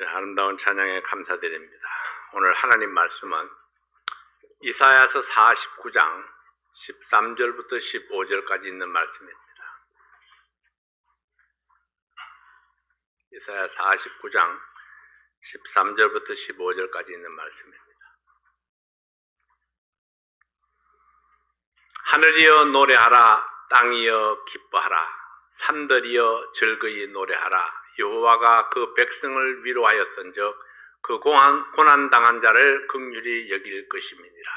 아름다운 찬양에 감사드립니다. 오늘 하나님 말씀은 이사야서 49장 13절부터 15절까지 있는 말씀입니다. 이사야 49장 13절부터 15절까지 있는 말씀입니다. 하늘이여 노래하라, 땅이여 기뻐하라, 산들이여 즐거이 노래하라. 여호와가 그 백성을 위로하였은즉 그 고난당한 자를 긍휼히 여길 것임이니라.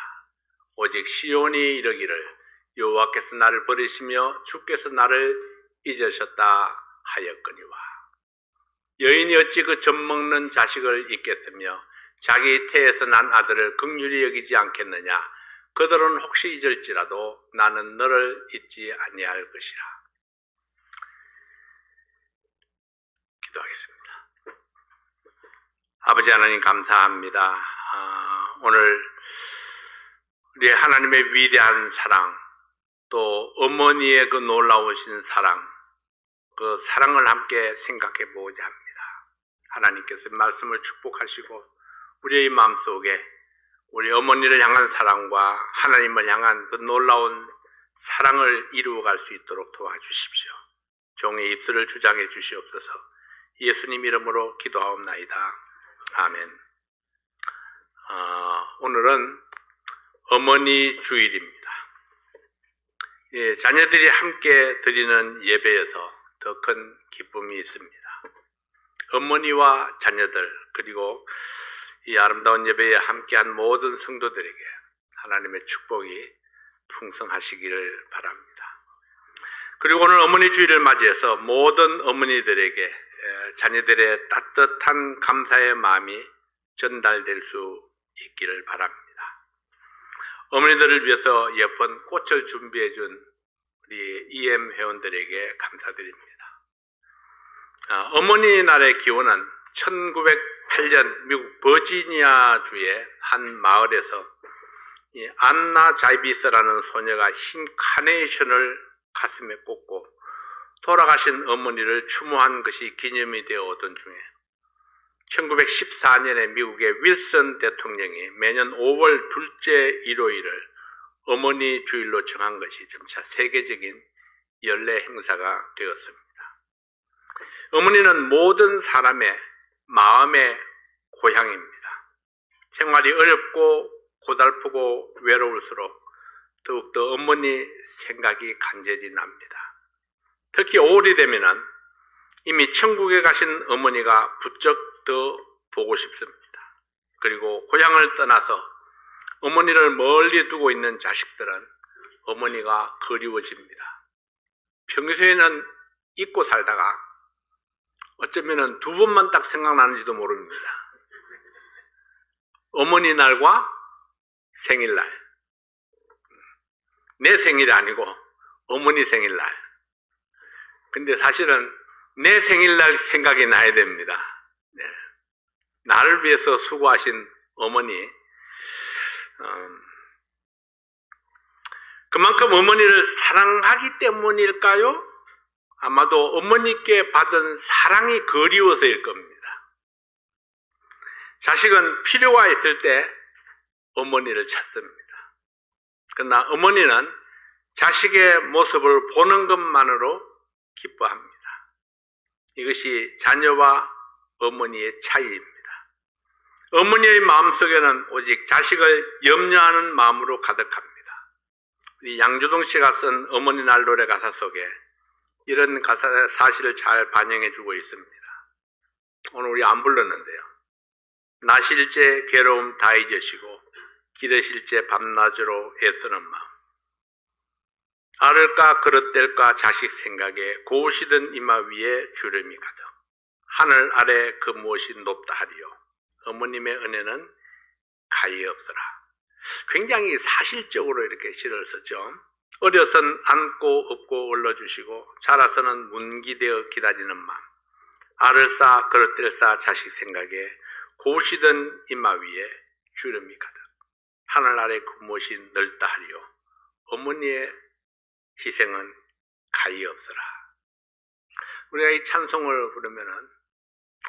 오직 시온이 이르기를 여호와께서 나를 버리시며 주께서 나를 잊으셨다 하였거니와. 여인이 어찌 그 젖먹는 자식을 잊겠으며 자기 태에서 난 아들을 긍휼히 여기지 않겠느냐. 그들은 혹시 잊을지라도 나는 너를 잊지 아니할 것이라. 기도하겠습니다. 아버지 하나님 감사합니다. 오늘 우리 하나님의 위대한 사랑, 또 어머니의 그 놀라우신 사랑, 그 사랑을 함께 생각해 보고자 합니다. 하나님께서 말씀을 축복하시고 우리의 마음속에 우리 어머니를 향한 사랑과 하나님을 향한 그 놀라운 사랑을 이루어갈 수 있도록 도와주십시오. 종의 입술을 주장해 주시옵소서. 예수님 이름으로 기도하옵나이다. 아멘. 오늘은 어머니 주일입니다. 자녀들이 함께 드리는 예배에서 더 큰 기쁨이 있습니다. 어머니와 자녀들, 그리고 이 아름다운 예배에 함께한 모든 성도들에게 하나님의 축복이 풍성하시기를 바랍니다. 그리고 오늘 어머니 주일을 맞이해서 모든 어머니들에게 자녀들의 따뜻한 감사의 마음이 전달될 수 있기를 바랍니다. 어머니들을 위해서 예쁜 꽃을 준비해 준 우리 EM 회원들에게 감사드립니다. 어머니 날의 기원은 1908년 미국 버지니아주의 한 마을에서 이 안나 자이비스라는 소녀가 흰 카네이션을 가슴에 꽂고 돌아가신 어머니를 추모한 것이 기념이 되어 오던 중에 1914년에 미국의 윌슨 대통령이 매년 5월 둘째 일요일을 어머니 주일로 정한 것이 점차 세계적인 연례 행사가 되었습니다. 어머니는 모든 사람의 마음의 고향입니다. 생활이 어렵고 고달프고 외로울수록 더욱더 어머니 생각이 간절히 납니다. 특히 5월이 되면은 이미 천국에 가신 어머니가 부쩍 더 보고 싶습니다. 그리고 고향을 떠나서 어머니를 멀리 두고 있는 자식들은 어머니가 그리워집니다. 평소에는 잊고 살다가 어쩌면은 두 번만 딱 생각나는지도 모릅니다. 어머니 날과 생일날. 내 생일이 아니고 어머니 생일날. 근데 사실은 내 생일날 생각이 나야 됩니다. 네. 나를 위해서 수고하신 어머니. 그만큼 어머니를 사랑하기 때문일까요? 아마도 어머니께 받은 사랑이 그리워서일 겁니다. 자식은 필요가 있을 때 어머니를 찾습니다. 그러나 어머니는 자식의 모습을 보는 것만으로 기뻐합니다. 이것이 자녀와 어머니의 차이입니다. 어머니의 마음속에는 오직 자식을 염려하는 마음으로 가득합니다. 우리 양주동 씨가 쓴 어머니 날 노래 가사 속에 이런 가사 사실을 잘 반영해주고 있습니다. 오늘 우리 안 불렀는데요. 나실제 괴로움 다 잊으시고 기르실제 밤낮으로 애쓰는 마음. 아를까 그릇될까 자식 생각에 고우시던 이마 위에 주름이 가득. 하늘 아래 그 무엇이 높다 하리요. 어머님의 은혜는 가히 없어라. 굉장히 사실적으로 이렇게 시를 썼죠. 어려선 안고 업고 올려주시고 자라서는 문기되어 기다리는 마음. 알을 쌓아 그릇될 쌓아 자식 생각에 고우시던 이마 위에 주름이 가득. 하늘 아래 그 무엇이 넓다 하리요. 어머니의 희생은 가히 없어라. 우리가 이 찬송을 부르면은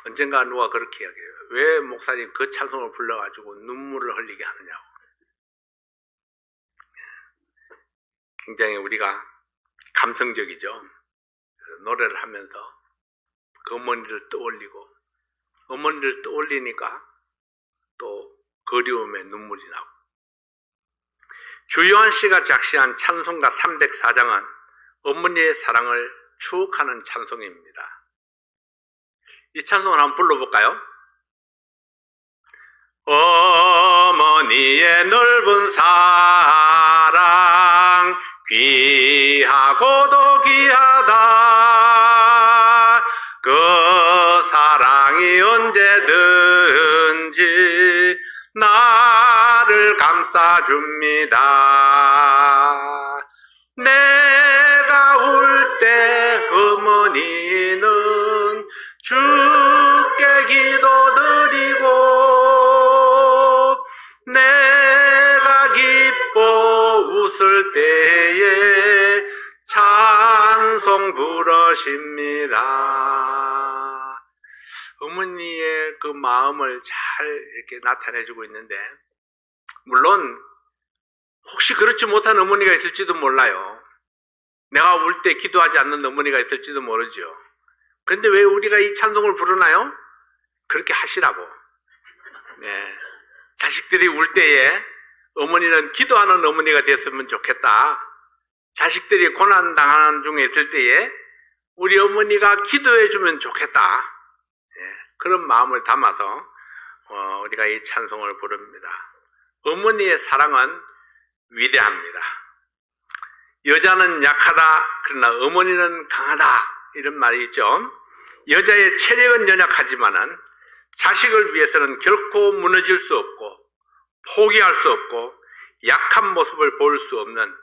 언젠가 누가 그렇게 이야기해요. 왜 목사님 그 찬송을 불러가지고 눈물을 흘리게 하느냐고. 굉장히 우리가 감성적이죠. 노래를 하면서 그 어머니를 떠올리고, 어머니를 떠올리니까 또 그리움에 눈물이 나고. 주요한 씨가 작시한 찬송가 304장은 어머니의 사랑을 추억하는 찬송입니다. 이 찬송을 한번 불러볼까요? 어머니의 넓은 사랑 귀하고도 귀하다. 그 사랑이 언제든지 나를 감싸줍니다. 내가 울 때 어머니는 주께 기도드리고, 내가 기뻐 웃을 때에 찬송 부르십니다. 어머니의 그 마음을 잘 이렇게 나타내주고 있는데, 물론 혹시 그렇지 못한 어머니가 있을지도 몰라요. 내가 울 때 기도하지 않는 어머니가 있을지도 모르죠. 그런데 왜 우리가 이 찬송을 부르나요? 그렇게 하시라고. 네. 자식들이 울 때에 어머니는 기도하는 어머니가 됐으면 좋겠다. 자식들이 고난당하는 중에 있을 때에 우리 어머니가 기도해주면 좋겠다. 네. 그런 마음을 담아서 우리가 이 찬송을 부릅니다. 어머니의 사랑은 위대합니다. 여자는 약하다, 그러나 어머니는 강하다, 이런 말이 있죠. 여자의 체력은 연약하지만은 자식을 위해서는 결코 무너질 수 없고 포기할 수 없고 약한 모습을 볼 수 없는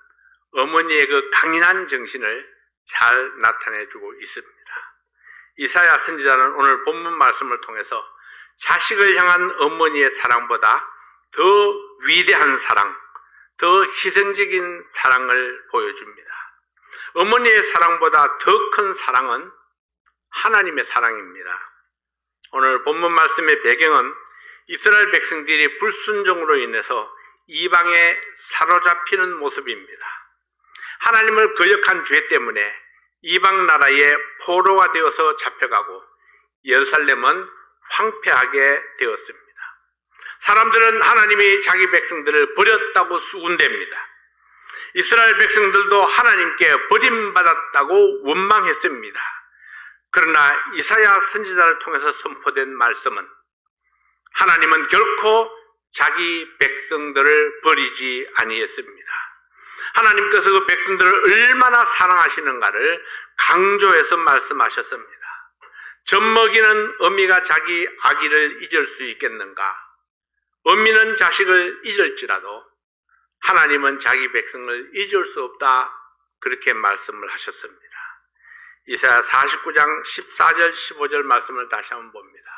어머니의 그 강인한 정신을 잘 나타내주고 있습니다. 이사야 선지자는 오늘 본문 말씀을 통해서 자식을 향한 어머니의 사랑보다 더 위대한 사랑, 더 희생적인 사랑을 보여줍니다. 어머니의 사랑보다 더 큰 사랑은 하나님의 사랑입니다. 오늘 본문 말씀의 배경은 이스라엘 백성들이 불순종으로 인해서 이방에 사로잡히는 모습입니다. 하나님을 거역한 죄 때문에 이방 나라의 포로가 되어서 잡혀가고 예루살렘은 황폐하게 되었습니다. 사람들은 하나님이 자기 백성들을 버렸다고 수군댑니다. 이스라엘 백성들도 하나님께 버림받았다고 원망했습니다. 그러나 이사야 선지자를 통해서 선포된 말씀은 하나님은 결코 자기 백성들을 버리지 아니했습니다. 하나님께서 그 백성들을 얼마나 사랑하시는가를 강조해서 말씀하셨습니다. 젖먹이는 어미가 자기 아기를 잊을 수 있겠는가? 어미는 자식을 잊을지라도 하나님은 자기 백성을 잊을 수 없다, 그렇게 말씀을 하셨습니다. 이사야 49장 14절 15절 말씀을 다시 한번 봅니다.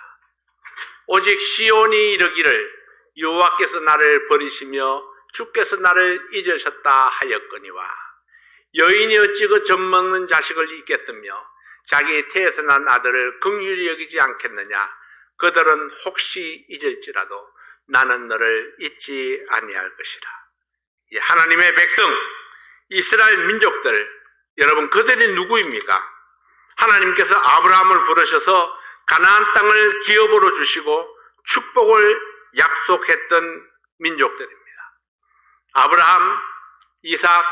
오직 시온이 이르기를 여호와께서 나를 버리시며 주께서 나를 잊으셨다 하였거니와 여인이 어찌 그 젖먹는 자식을 잊겠으며 자기 태에서 난 아들을 긍휼히 여기지 않겠느냐? 그들은 혹시 잊을지라도 나는 너를 잊지 아니할 것이라. 이 하나님의 백성, 이스라엘 민족들, 여러분 그들이 누구입니까? 하나님께서 아브라함을 부르셔서 가나안 땅을 기업으로 주시고 축복을 약속했던 민족들입니다. 아브라함, 이삭,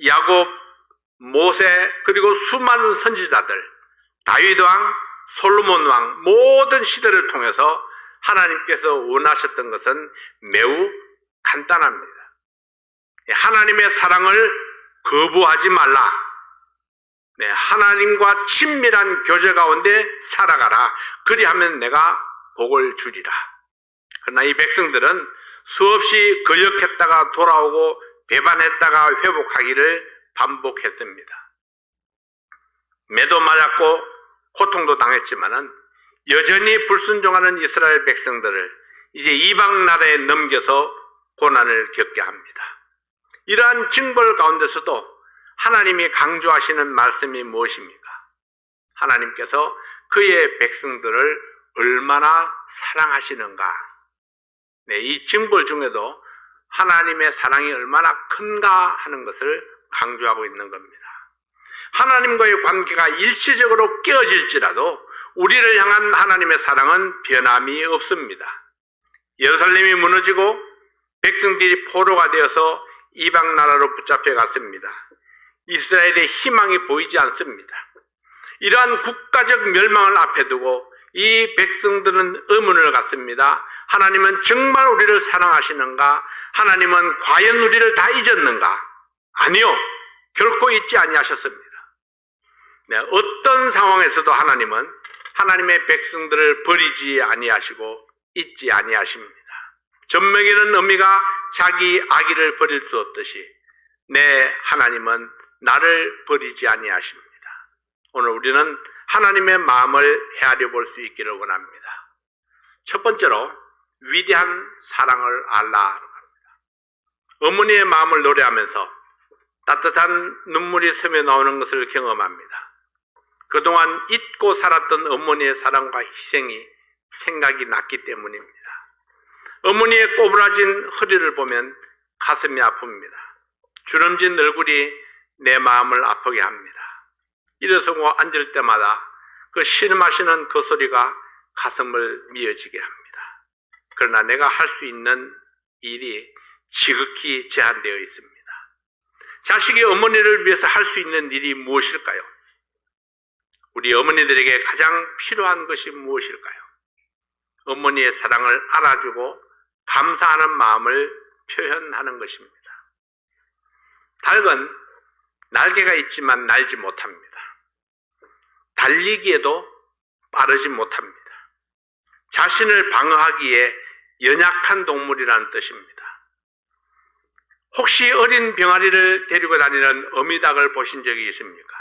야곱, 모세, 그리고 수많은 선지자들, 다윗 왕, 솔로몬 왕, 모든 시대를 통해서 하나님께서 원하셨던 것은 매우 간단합니다. 하나님의 사랑을 거부하지 말라. 하나님과 친밀한 교제 가운데 살아가라. 그리하면 내가 복을 주리라. 그러나 이 백성들은 수없이 거역했다가 돌아오고 배반했다가 회복하기를 반복했습니다. 매도 맞았고 고통도 당했지만은 여전히 불순종하는 이스라엘 백성들을 이제 이방 나라에 넘겨서 고난을 겪게 합니다. 이러한 징벌 가운데서도 하나님이 강조하시는 말씀이 무엇입니까? 하나님께서 그의 백성들을 얼마나 사랑하시는가. 네, 이 징벌 중에도 하나님의 사랑이 얼마나 큰가 하는 것을 강조하고 있는 겁니다. 하나님과의 관계가 일시적으로 깨어질지라도 우리를 향한 하나님의 사랑은 변함이 없습니다. 예루살렘이 무너지고 백성들이 포로가 되어서 이방 나라로 붙잡혀 갔습니다. 이스라엘의 희망이 보이지 않습니다. 이러한 국가적 멸망을 앞에 두고 이 백성들은 의문을 갖습니다. 하나님은 정말 우리를 사랑하시는가? 하나님은 과연 우리를 다 잊었는가? 아니요, 결코 잊지 아니하셨습니다. 네, 어떤 상황에서도 하나님은 하나님의 백성들을 버리지 아니하시고 잊지 아니하십니다. 젖먹이는 어미가 자기 아기를 버릴 수 없듯이 내 하나님은 나를 버리지 아니하십니다. 오늘 우리는 하나님의 마음을 헤아려 볼 수 있기를 원합니다. 첫 번째로 위대한 사랑을 알라 합니다. 어머니의 마음을 노래하면서 따뜻한 눈물이 스며 나오는 것을 경험합니다. 그동안 잊고 살았던 어머니의 사랑과 희생이 생각이 났기 때문입니다. 어머니의 꼬부라진 허리를 보면 가슴이 아픕니다. 주름진 얼굴이 내 마음을 아프게 합니다. 일어서고 앉을 때마다 그 신음하시는 그 소리가 가슴을 미어지게 합니다. 그러나 내가 할 수 있는 일이 지극히 제한되어 있습니다. 자식이 어머니를 위해서 할 수 있는 일이 무엇일까요? 우리 어머니들에게 가장 필요한 것이 무엇일까요? 어머니의 사랑을 알아주고 감사하는 마음을 표현하는 것입니다. 닭은 날개가 있지만 날지 못합니다. 달리기에도 빠르지 못합니다. 자신을 방어하기에 연약한 동물이라는 뜻입니다. 혹시 어린 병아리를 데리고 다니는 어미닭을 보신 적이 있습니까?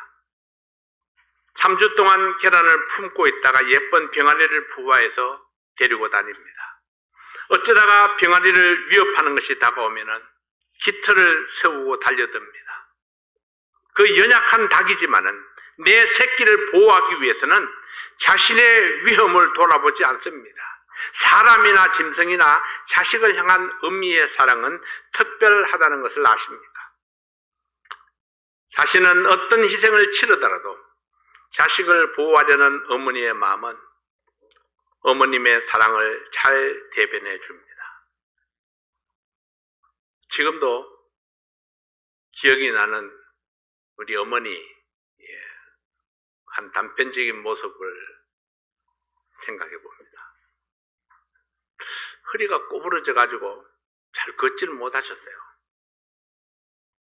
3주 동안 계란을 품고 있다가 예쁜 병아리를 부화해서 데리고 다닙니다. 어쩌다가 병아리를 위협하는 것이 다가오면 깃털을 세우고 달려듭니다. 그 연약한 닭이지만은 내 새끼를 보호하기 위해서는 자신의 위험을 돌아보지 않습니다. 사람이나 짐승이나 자식을 향한 어미의 사랑은 특별하다는 것을 아십니까? 자신은 어떤 희생을 치르더라도 자식을 보호하려는 어머니의 마음은 어머님의 사랑을 잘 대변해 줍니다. 지금도 기억이 나는 우리 어머니 한 단편적인 모습을 생각해 봅니다. 허리가 꼬부러져 가지고 잘 걷지를 못하셨어요.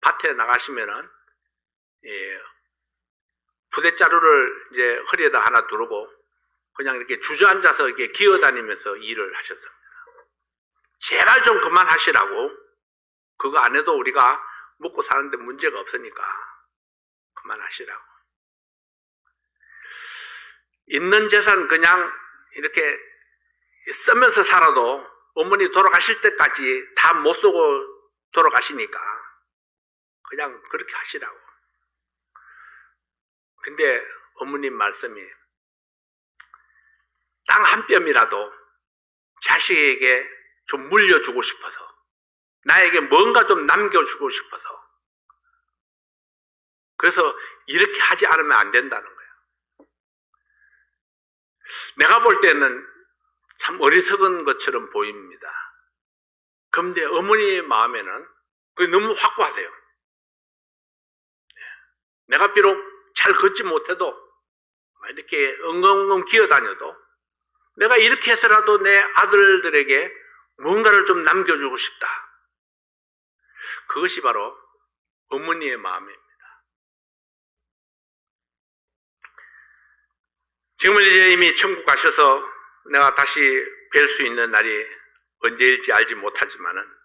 밭에 나가시면은 부대자루를 이제 허리에다 하나 두르고 그냥 이렇게 주저앉아서 이렇게 기어다니면서 일을 하셨습니다. 제발 좀 그만하시라고. 그거 안 해도 우리가 먹고 사는데 문제가 없으니까 그만하시라고. 있는 재산 그냥 이렇게 쓰면서 살아도 어머니 돌아가실 때까지 다 못 쓰고 돌아가시니까 그냥 그렇게 하시라고. 근데 어머님 말씀이 땅 한 뼘이라도 자식에게 좀 물려주고 싶어서, 나에게 뭔가 좀 남겨주고 싶어서, 그래서 이렇게 하지 않으면 안 된다는 거예요. 내가 볼 때는 참 어리석은 것처럼 보입니다. 그런데 어머니의 마음에는 그게 너무 확고하세요. 내가 비록 잘 걷지 못해도 이렇게 엉엉엉 기어다녀도 내가 이렇게 해서라도 내 아들들에게 뭔가를 좀 남겨주고 싶다. 그것이 바로 어머니의 마음입니다. 지금은 이제 이미 천국 가셔서 내가 다시 뵐 수 있는 날이 언제일지 알지 못하지만은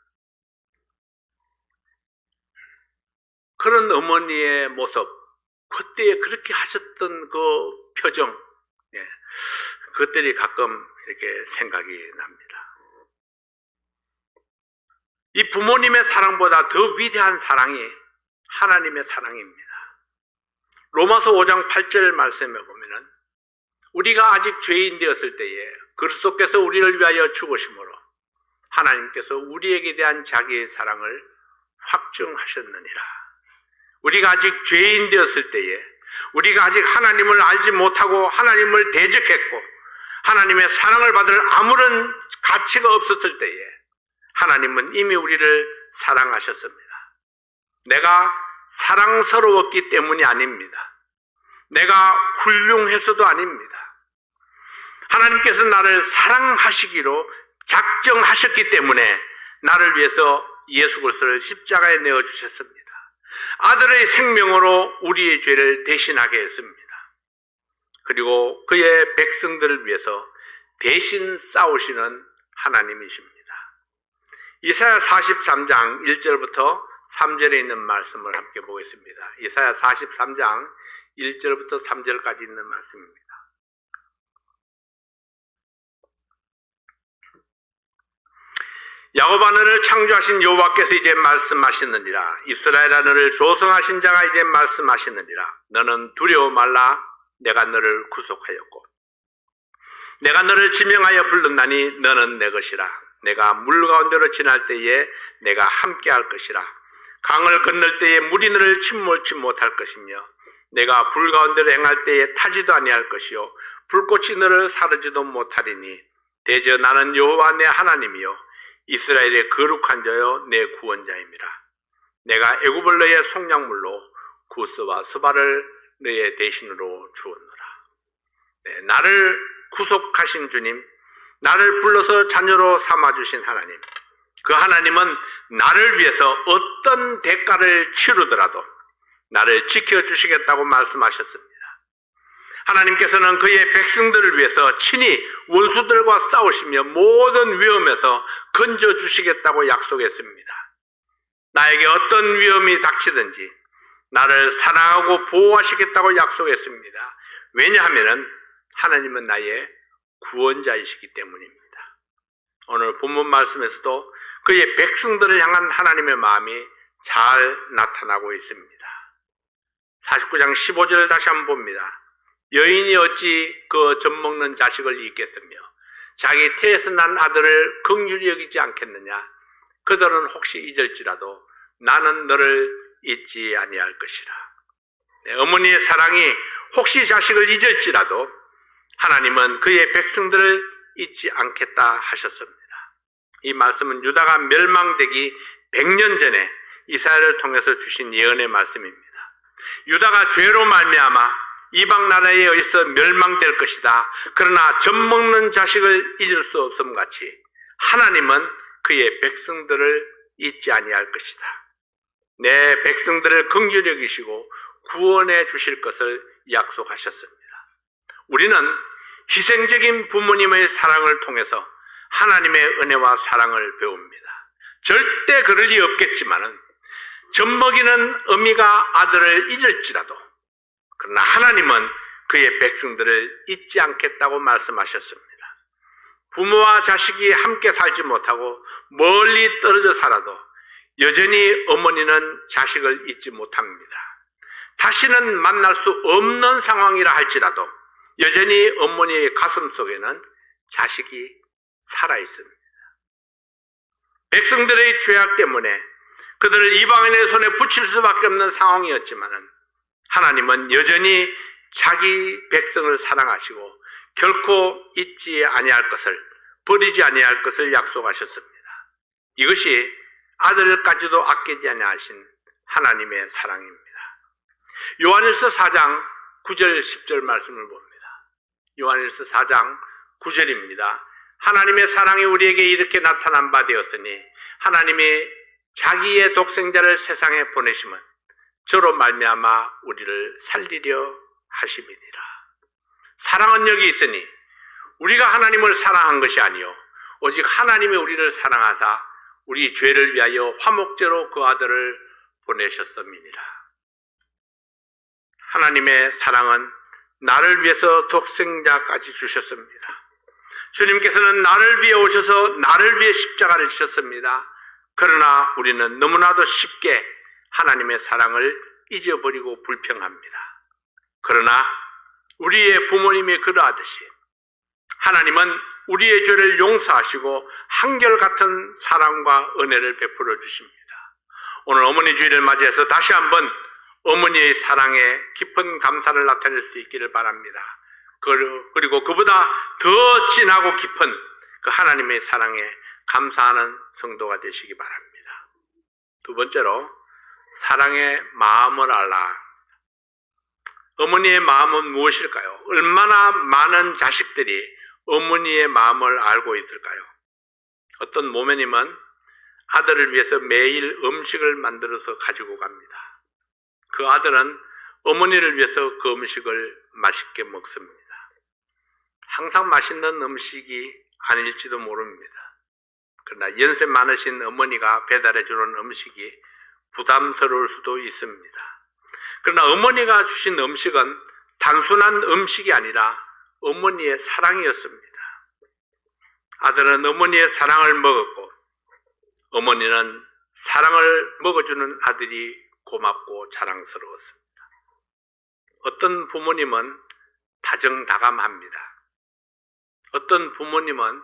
그런 어머니의 모습, 그때 그렇게 하셨던 그 표정, 그것들이 가끔 이렇게 생각이 납니다. 이 부모님의 사랑보다 더 위대한 사랑이 하나님의 사랑입니다. 로마서 5장 8절 말씀에 보면은 우리가 아직 죄인 되었을 때에 그리스도께서 우리를 위하여 죽으심으로 하나님께서 우리에게 대한 자기의 사랑을 확증하셨느니라. 우리가 아직 죄인 되었을 때에, 우리가 아직 하나님을 알지 못하고 하나님을 대적했고 하나님의 사랑을 받을 아무런 가치가 없었을 때에 하나님은 이미 우리를 사랑하셨습니다. 내가 사랑스러웠기 때문이 아닙니다. 내가 훌륭해서도 아닙니다. 하나님께서 나를 사랑하시기로 작정하셨기 때문에 나를 위해서 예수 그리스도를 십자가에 내어주셨습니다. 아들의 생명으로 우리의 죄를 대신하게 했습니다. 그리고 그의 백성들을 위해서 대신 싸우시는 하나님이십니다. 이사야 43장 1절부터 3절에 있는 말씀을 함께 보겠습니다. 이사야 43장 1절부터 3절까지 있는 말씀입니다. 야곱 하늘을 창조하신 여호와께서 이제 말씀하시느니라. 이스라엘 하늘을 조성하신 자가 이제 말씀하시느니라. 너는 두려워 말라. 내가 너를 구속하였고 내가 너를 지명하여 불렀나니 너는 내 것이라. 내가 물 가운데로 지날 때에 내가 함께할 것이라. 강을 건널 때에 물이 너를 침몰치 못할 것이며 내가 불 가운데로 행할 때에 타지도 아니할 것이요 불꽃이 너를 사르지도 못하리니 대저 나는 여호와 내 하나님이요 이스라엘의 거룩한 자요 내 구원자임이라. 내가 애굽을 너의 속량물로 구스와 스바를 너의 대신으로 주었노라. 네, 나를 구속하신 주님, 나를 불러서 자녀로 삼아주신 하나님, 그 하나님은 나를 위해서 어떤 대가를 치르더라도 나를 지켜주시겠다고 말씀하셨습니다. 하나님께서는 그의 백성들을 위해서 친히 원수들과 싸우시며 모든 위험에서 건져주시겠다고 약속했습니다. 나에게 어떤 위험이 닥치든지 나를 사랑하고 보호하시겠다고 약속했습니다. 왜냐하면 하나님은 나의 구원자이시기 때문입니다. 오늘 본문 말씀에서도 그의 백성들을 향한 하나님의 마음이 잘 나타나고 있습니다. 49장 15절을 다시 한번 봅니다. 여인이 어찌 그 젖먹는 자식을 잊겠으며 자기 태에서 난 아들을 긍휼히 여기지 않겠느냐. 그들은 혹시 잊을지라도 나는 너를 잊지 아니할 것이라. 네, 어머니의 사랑이 혹시 자식을 잊을지라도 하나님은 그의 백성들을 잊지 않겠다 하셨습니다. 이 말씀은 유다가 멸망되기 100년 전에 이사야를 통해서 주신 예언의 말씀입니다. 유다가 죄로 말미암아 이방 나라에 의해서 멸망될 것이다. 그러나 젖먹는 자식을 잊을 수 없음 같이 하나님은 그의 백성들을 잊지 아니할 것이다. 내 백성들을 긍휼히 여기시고 구원해 주실 것을 약속하셨습니다. 우리는 희생적인 부모님의 사랑을 통해서 하나님의 은혜와 사랑을 배웁니다. 절대 그럴 리 없겠지만은 젖먹이는 어미가 아들을 잊을지라도 그러나 하나님은 그의 백성들을 잊지 않겠다고 말씀하셨습니다. 부모와 자식이 함께 살지 못하고 멀리 떨어져 살아도 여전히 어머니는 자식을 잊지 못합니다. 다시는 만날 수 없는 상황이라 할지라도 여전히 어머니의 가슴 속에는 자식이 살아있습니다. 백성들의 죄악 때문에 그들을 이방인의 손에 붙일 수밖에 없는 상황이었지만 하나님은 여전히 자기 백성을 사랑하시고 결코 잊지 아니할 것을, 버리지 아니할 것을 약속하셨습니다. 이것이 아들까지도 아끼지 아니하신 하나님의 사랑입니다. 요한일서 4장 9절 10절 말씀을 봅니다. 요한일서 4장 9절입니다. 하나님의 사랑이 우리에게 이렇게 나타난 바 되었으니 하나님이 자기의 독생자를 세상에 보내심은 저로 말미암아 우리를 살리려 하심이니라. 사랑은 여기 있으니 우리가 하나님을 사랑한 것이 아니요 오직 하나님이 우리를 사랑하사 우리 죄를 위하여 화목제로 그 아들을 보내셨음이니라. 하나님의 사랑은 나를 위해서 독생자까지 주셨습니다. 주님께서는 나를 위해 오셔서 나를 위해 십자가를 지셨습니다. 그러나 우리는 너무나도 쉽게 하나님의 사랑을 잊어버리고 불평합니다. 그러나 우리의 부모님이 그러하듯이 하나님은 우리의 죄를 용서하시고 한결같은 사랑과 은혜를 베풀어 주십니다. 오늘 어머니 주일을 맞이해서 다시 한번 어머니의 사랑에 깊은 감사를 나타낼 수 있기를 바랍니다. 그리고 그보다 더 진하고 깊은 그 하나님의 사랑에 감사하는 성도가 되시기 바랍니다. 두 번째로 사랑의 마음을 알라. 어머니의 마음은 무엇일까요? 얼마나 많은 자식들이 어머니의 마음을 알고 있을까요? 어떤 모매님은 아들을 위해서 매일 음식을 만들어서 가지고 갑니다. 그 아들은 어머니를 위해서 그 음식을 맛있게 먹습니다. 항상 맛있는 음식이 아닐지도 모릅니다. 그러나 연세 많으신 어머니가 배달해 주는 음식이 부담스러울 수도 있습니다. 그러나 어머니가 주신 음식은 단순한 음식이 아니라 어머니의 사랑이었습니다. 아들은 어머니의 사랑을 먹었고 어머니는 사랑을 먹어주는 아들이 고맙고 자랑스러웠습니다. 어떤 부모님은 다정다감합니다. 어떤 부모님은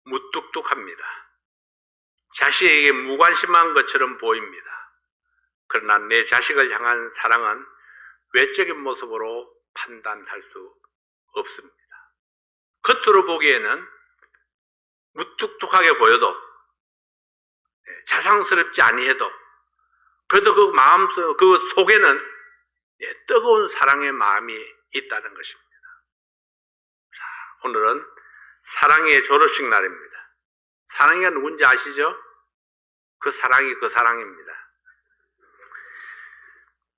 무뚝뚝합니다. 자식에게 무관심한 것처럼 보입니다. 그러나 내 자식을 향한 사랑은 외적인 모습으로 판단할 수 없습니다. 겉으로 보기에는 무뚝뚝하게 보여도 자상스럽지 아니해도 그래도 그 마음속, 그 속에는 뜨거운 사랑의 마음이 있다는 것입니다. 자, 오늘은 사랑의 졸업식 날입니다. 사랑이가 누군지 아시죠? 그 사랑이 그 사랑입니다.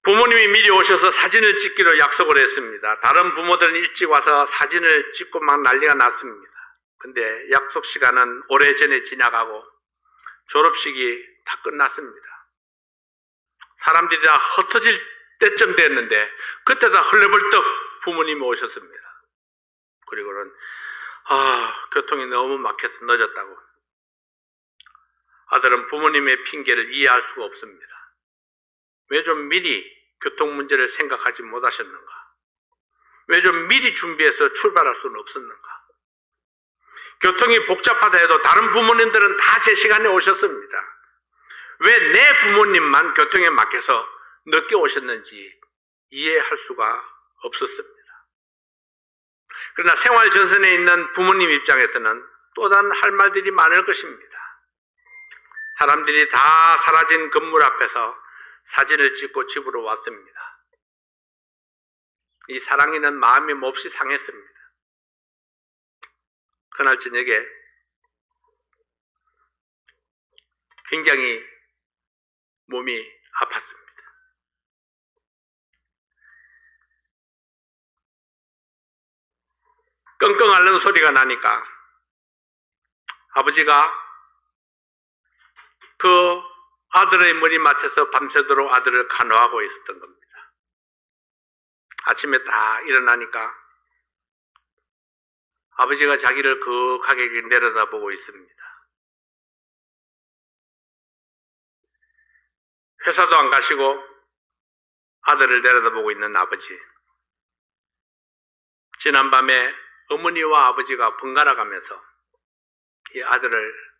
부모님이 미리 오셔서 사진을 찍기로 약속을 했습니다. 다른 부모들은 일찍 와서 사진을 찍고 막 난리가 났습니다. 근데 약속 시간은 오래전에 지나가고 졸업식이 다 끝났습니다. 사람들이 다 흩어질 때쯤 됐는데 그때 다 헐레벌떡 부모님이 오셨습니다. 그리고는 교통이 너무 막혀서 늦었다고. 아들은 부모님의 핑계를 이해할 수가 없습니다. 왜 좀 미리 교통 문제를 생각하지 못하셨는가? 왜 좀 미리 준비해서 출발할 수는 없었는가? 교통이 복잡하다 해도 다른 부모님들은 다 제 시간에 오셨습니다. 왜 내 부모님만 교통에 막혀서 늦게 오셨는지 이해할 수가 없었습니다. 그러나 생활 전선에 있는 부모님 입장에서는 또 다른 할 말들이 많을 것입니다. 사람들이 다 사라진 건물 앞에서 사진을 찍고 집으로 왔습니다. 이 사랑이는 마음이 몹시 상했습니다. 그날 저녁에 굉장히 몸이 아팠습니다. 끙끙 앓는 소리가 나니까 아버지가 그 아들의 머리맡에서 밤새도록 아들을 간호하고 있었던 겁니다. 아침에 다 일어나니까 아버지가 자기를 그윽하게 내려다보고 있습니다. 회사도 안 가시고 아들을 내려다보고 있는 아버지. 지난밤에 어머니와 아버지가 번갈아 가면서 이 아들을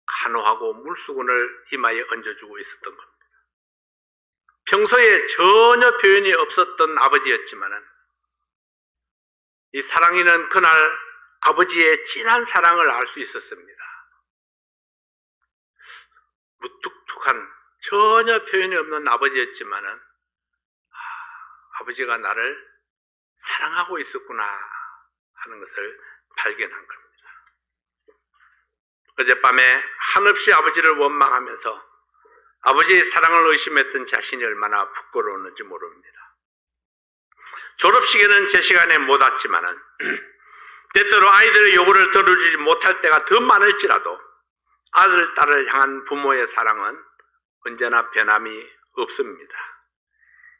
간호하고 물수건을 이마에 얹어주고 있었던 겁니다. 평소에 전혀 표현이 없었던 아버지였지만은 이 사랑이는 그날 아버지의 진한 사랑을 알 수 있었습니다. 무뚝뚝한 전혀 표현이 없는 아버지였지만은 아버지가 나를 사랑하고 있었구나 하는 것을 발견한 겁니다. 어젯밤에 한없이 아버지를 원망하면서 아버지의 사랑을 의심했던 자신이 얼마나 부끄러웠는지 모릅니다. 졸업식에는 제 시간에 못 왔지만은 때때로 아이들의 요구를 들어주지 못할 때가 더 많을지라도 아들, 딸을 향한 부모의 사랑은 언제나 변함이 없습니다.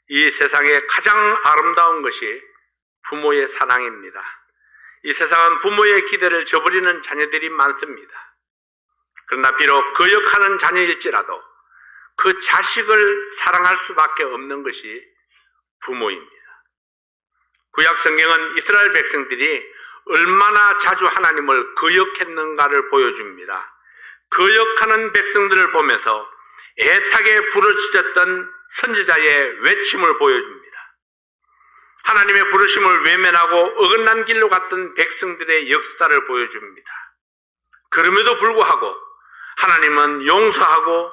이 세상에 가장 아름다운 것이 부모의 사랑입니다. 이 세상은 부모의 기대를 저버리는 자녀들이 많습니다. 그러나 비록 거역하는 자녀일지라도 그 자식을 사랑할 수밖에 없는 것이 부모입니다. 구약 성경은 이스라엘 백성들이 얼마나 자주 하나님을 거역했는가를 보여줍니다. 거역하는 백성들을 보면서 애타게 부르짖었던 선지자의 외침을 보여줍니다. 하나님의 부르심을 외면하고 어긋난 길로 갔던 백성들의 역사를 보여줍니다. 그럼에도 불구하고 하나님은 용서하고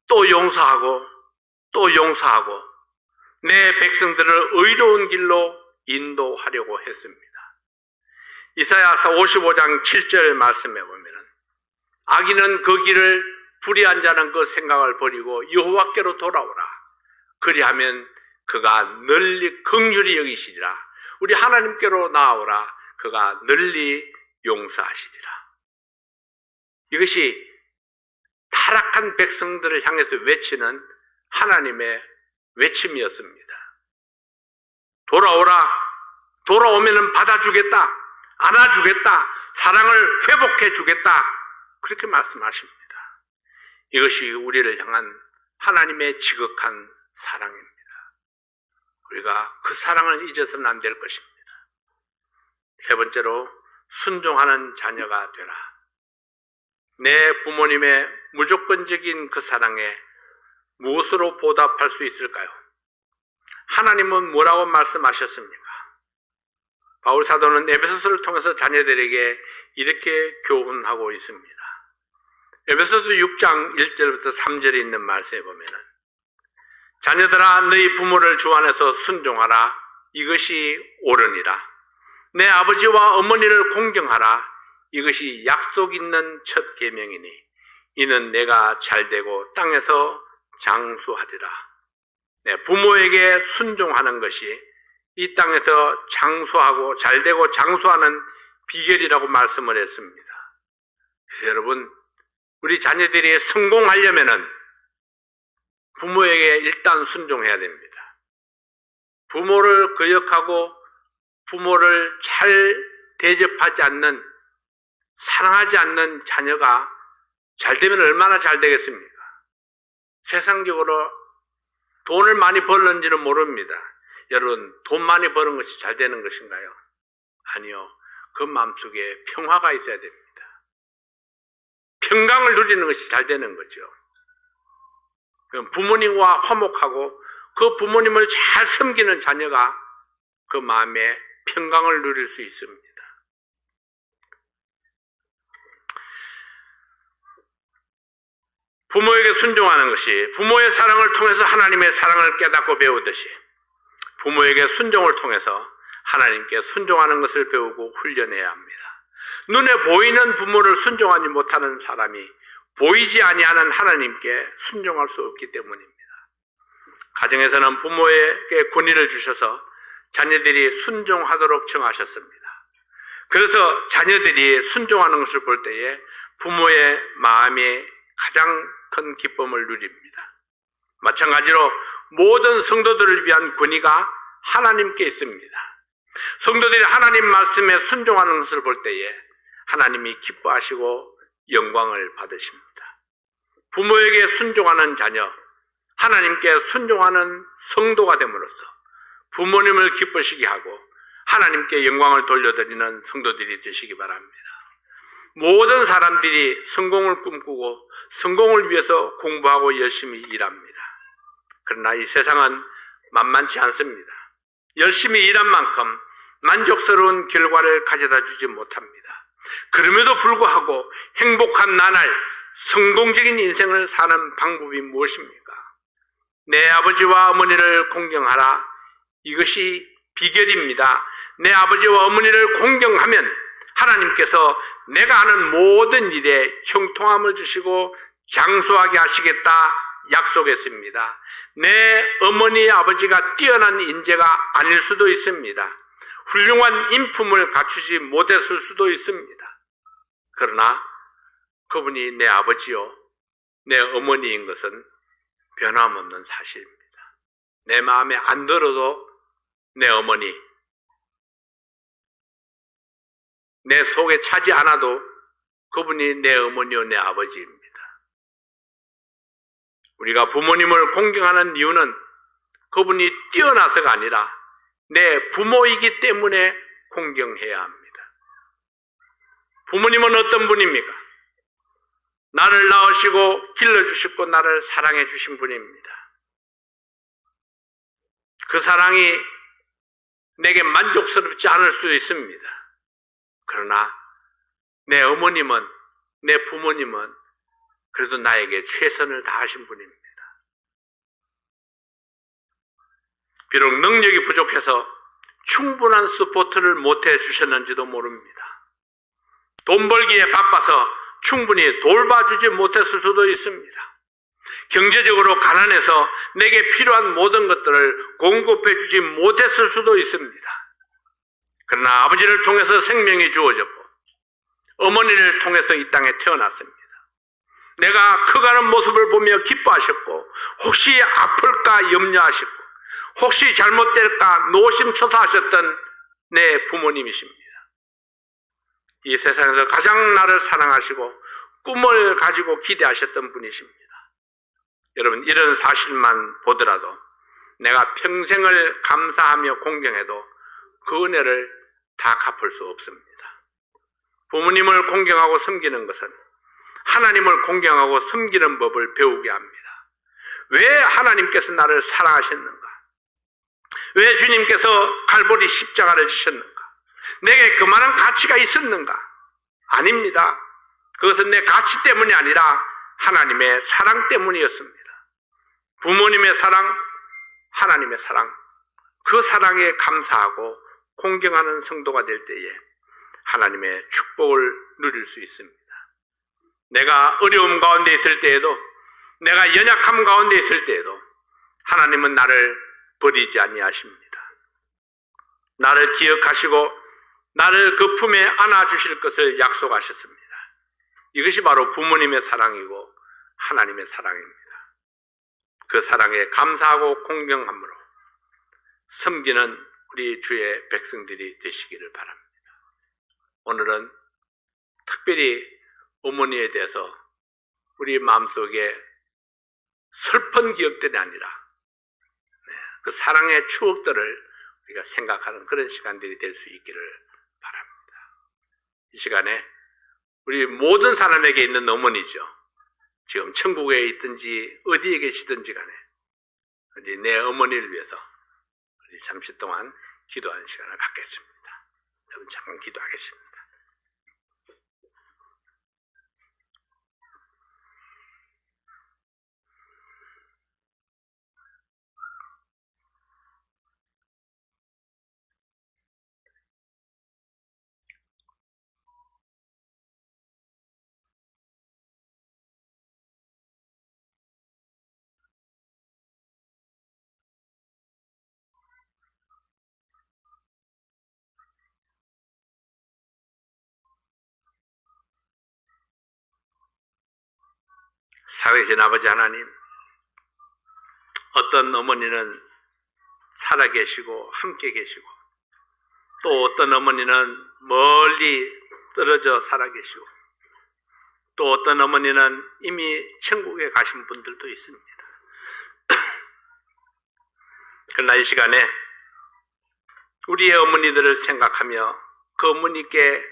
또 용서하고 또 용서하고 내 백성들을 의로운 길로 인도하려고 했습니다. 이사야서 55장 7절 말씀에 보면 악인은 그 길을 불의한 자는 그 생각을 버리고 여호와께로 돌아오라. 그리하면 그가 널리 긍휼히 여기시리라. 우리 하나님께로 나아오라. 그가 널리 용서하시리라. 이것이 타락한 백성들을 향해서 외치는 하나님의 외침이었습니다. 돌아오라. 돌아오면은 받아주겠다. 안아주겠다. 사랑을 회복해 주겠다. 그렇게 말씀하십니다. 이것이 우리를 향한 하나님의 지극한 사랑입니다. 우리가 그 사랑을 잊어서는 안 될 것입니다. 세 번째로 순종하는 자녀가 되라. 내 부모님의 무조건적인 그 사랑에 무엇으로 보답할 수 있을까요? 하나님은 뭐라고 말씀하셨습니까? 바울 사도는 에베소서를 통해서 자녀들에게 이렇게 교훈하고 있습니다. 에베소서 6장 1절부터 3절에 있는 말씀에 보면은 자녀들아 너희 부모를 주 안에서 순종하라. 이것이 옳으니라. 내 아버지와 어머니를 공경하라. 이것이 약속 있는 첫 계명이니 이는 내가 잘되고 땅에서 장수하리라. 내 부모에게 순종하는 것이 이 땅에서 장수하고 잘되고 장수하는 비결이라고 말씀을 했습니다. 그래서 여러분, 우리 자녀들이 성공하려면은 부모에게 일단 순종해야 됩니다. 부모를 거역하고 부모를 잘 대접하지 않는, 사랑하지 않는 자녀가 잘 되면 얼마나 잘 되겠습니까? 세상적으로 돈을 많이 벌는지는 모릅니다. 여러분, 돈 많이 버는 것이 잘 되는 것인가요? 아니요. 그 마음속에 평화가 있어야 됩니다. 평강을 누리는 것이 잘 되는 거죠. 부모님과 화목하고 그 부모님을 잘 섬기는 자녀가 그 마음에 평강을 누릴 수 있습니다. 부모에게 순종하는 것이 부모의 사랑을 통해서 하나님의 사랑을 깨닫고 배우듯이 부모에게 순종을 통해서 하나님께 순종하는 것을 배우고 훈련해야 합니다. 눈에 보이는 부모를 순종하지 못하는 사람이 보이지 아니하는 하나님께 순종할 수 없기 때문입니다. 가정에서는 부모에게 권위를 주셔서 자녀들이 순종하도록 정하셨습니다. 그래서 자녀들이 순종하는 것을 볼 때에 부모의 마음이 가장 큰 기쁨을 누립니다. 마찬가지로 모든 성도들을 위한 권위가 하나님께 있습니다. 성도들이 하나님 말씀에 순종하는 것을 볼 때에 하나님이 기뻐하시고 영광을 받으십니다. 부모에게 순종하는 자녀, 하나님께 순종하는 성도가 됨으로써 부모님을 기쁘시게 하고 하나님께 영광을 돌려드리는 성도들이 되시기 바랍니다. 모든 사람들이 성공을 꿈꾸고 성공을 위해서 공부하고 열심히 일합니다. 그러나 이 세상은 만만치 않습니다. 열심히 일한 만큼 만족스러운 결과를 가져다 주지 못합니다. 그럼에도 불구하고 행복한 나날, 성공적인 인생을 사는 방법이 무엇입니까? 내 아버지와 어머니를 공경하라. 이것이 비결입니다. 내 아버지와 어머니를 공경하면 하나님께서 내가 하는 모든 일에 형통함을 주시고 장수하게 하시겠다 약속했습니다. 내 어머니 아버지가 뛰어난 인재가 아닐 수도 있습니다. 훌륭한 인품을 갖추지 못했을 수도 있습니다. 그러나 그분이 내 아버지요 내 어머니인 것은 변함없는 사실입니다. 내 마음에 안 들어도 내 어머니, 내 속에 차지 않아도 그분이 내 어머니요 내 아버지입니다. 우리가 부모님을 공경하는 이유는 그분이 뛰어나서가 아니라 내 부모이기 때문에 공경해야 합니다. 부모님은 어떤 분입니까? 나를 낳으시고 길러주셨고 나를 사랑해 주신 분입니다. 그 사랑이 내게 만족스럽지 않을 수도 있습니다. 그러나 내 어머님은, 내 부모님은 그래도 나에게 최선을 다하신 분입니다. 비록 능력이 부족해서 충분한 서포트를 못해 주셨는지도 모릅니다. 돈 벌기에 바빠서 충분히 돌봐주지 못했을 수도 있습니다. 경제적으로 가난해서 내게 필요한 모든 것들을 공급해 주지 못했을 수도 있습니다. 그러나 아버지를 통해서 생명이 주어졌고 어머니를 통해서 이 땅에 태어났습니다. 내가 커가는 모습을 보며 기뻐하셨고 혹시 아플까 염려하셨고 혹시 잘못될까 노심초사하셨던 내 부모님이십니다. 이 세상에서 가장 나를 사랑하시고 꿈을 가지고 기대하셨던 분이십니다. 여러분, 이런 사실만 보더라도 내가 평생을 감사하며 공경해도 그 은혜를 다 갚을 수 없습니다. 부모님을 공경하고 섬기는 것은 하나님을 공경하고 섬기는 법을 배우게 합니다. 왜 하나님께서 나를 사랑하셨는가? 왜 주님께서 갈보리 십자가를 지셨는가? 내게 그만한 가치가 있었는가? 아닙니다. 그것은 내 가치 때문이 아니라 하나님의 사랑 때문이었습니다. 부모님의 사랑, 하나님의 사랑, 그 사랑에 감사하고 공경하는 성도가 될 때에 하나님의 축복을 누릴 수 있습니다. 내가 어려움 가운데 있을 때에도, 내가 연약함 가운데 있을 때에도 하나님은 나를 버리지 아니하십니다. 나를 기억하시고 나를 그 품에 안아주실 것을 약속하셨습니다. 이것이 바로 부모님의 사랑이고 하나님의 사랑입니다. 그 사랑에 감사하고 공경함으로 섬기는 우리 주의 백성들이 되시기를 바랍니다. 오늘은 특별히 어머니에 대해서 우리 마음속에 슬픈 기억들이 아니라 그 사랑의 추억들을 우리가 생각하는 그런 시간들이 될 수 있기를 바랍니다. 이 시간에 우리 모든 사람에게 있는 어머니죠. 지금 천국에 있든지 어디에 계시든지 간에 우리 내 어머니를 위해서 우리 잠시 동안 기도하는 시간을 갖겠습니다. 여러분 잠깐 기도하겠습니다. 살아계신 아버지 하나님, 어떤 어머니는 살아계시고 함께 계시고 또 어떤 어머니는 멀리 떨어져 살아계시고 또 어떤 어머니는 이미 천국에 가신 분들도 있습니다. 그러나 이 시간에 우리의 어머니들을 생각하며 그 어머니께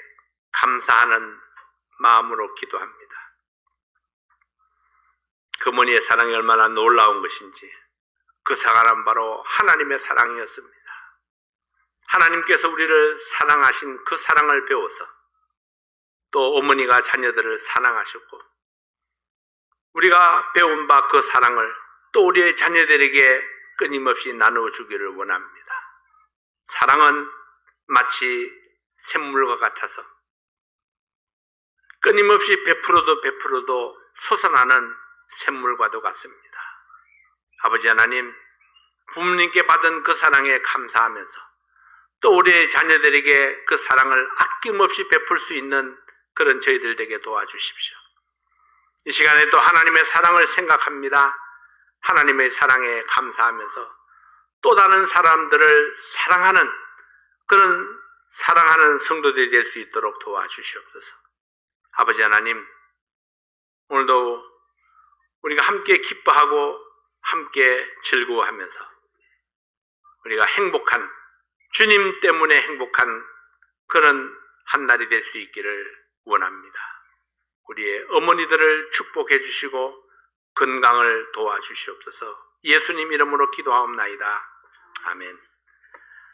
감사하는 마음으로 기도합니다. 그 어머니의 사랑이 얼마나 놀라운 것인지 그 사랑은 바로 하나님의 사랑이었습니다. 하나님께서 우리를 사랑하신 그 사랑을 배워서 또 어머니가 자녀들을 사랑하셨고 우리가 배운 바 그 사랑을 또 우리의 자녀들에게 끊임없이 나누어 주기를 원합니다. 사랑은 마치 샘물과 같아서 끊임없이 베풀어도 솟아나는 샘물과도 같습니다. 아버지 하나님, 부모님께 받은 그 사랑에 감사하면서 또 우리의 자녀들에게 그 사랑을 아낌없이 베풀 수 있는 그런 저희들 되게 도와주십시오. 이 시간에 또 하나님의 사랑을 생각합니다. 하나님의 사랑에 감사하면서 또 다른 사람들을 사랑하는 그런 사랑하는 성도들이 될 수 있도록 도와주시옵소서. 아버지 하나님, 오늘도 우리가 함께 기뻐하고 함께 즐거워하면서 우리가 행복한 주님 때문에 행복한 그런 한 날이 될 수 있기를 원합니다. 우리의 어머니들을 축복해 주시고 건강을 도와주시옵소서. 예수님 이름으로 기도하옵나이다. 아멘.